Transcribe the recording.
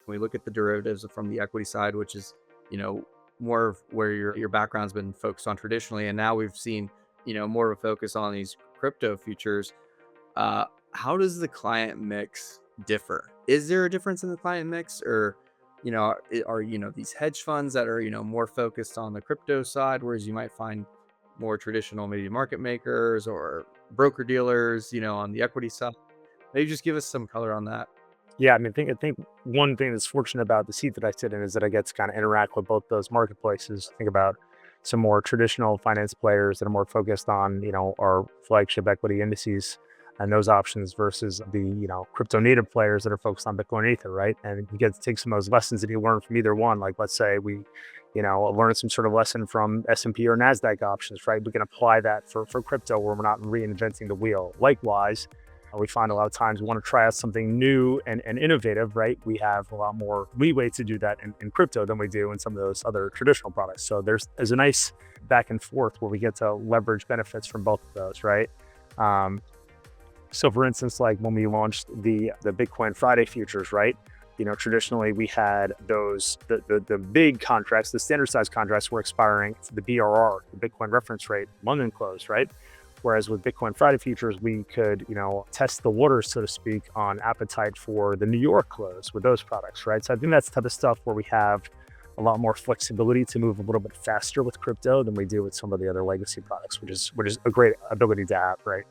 we look at the derivatives from the equity side, which is, more of where your background's been focused on traditionally, and now we've seen, more of a focus on these crypto futures. Uh, how does the client mix differ? Is there a difference in the client mix, or are these hedge funds that are more focused on the crypto side, whereas you might find more traditional maybe market makers or broker dealers, on the equity side? Maybe just give us some color on that. Yeah, I think one thing that's fortunate about the seat that I sit in is that I get to kind of interact with both those marketplaces. Think about some more traditional finance players that are more focused on, our flagship equity indices and those options versus the, crypto native players that are focused on Bitcoin and Ether, right? And you get to take some of those lessons that you learn from either one. Like let's say we, learn some sort of lesson from S&P or NASDAQ options, right? We can apply that for crypto where we're not reinventing the wheel. Likewise, we find a lot of times we want to try out something new and innovative, right? We have a lot more leeway to do that in crypto than we do in some of those other traditional products. So there's a nice back and forth where we get to leverage benefits from both of those, right? So for instance, like when we launched the Bitcoin Friday futures, right? Traditionally we had those, the big contracts, the standard size contracts were expiring for the BRR, the Bitcoin reference rate, London close, right? Whereas with Bitcoin Friday futures, we could, test the waters, so to speak, on appetite for the New York close with those products, right? So I think that's the type of stuff where we have a lot more flexibility to move a little bit faster with crypto than we do with some of the other legacy products, which is a great ability to have, right?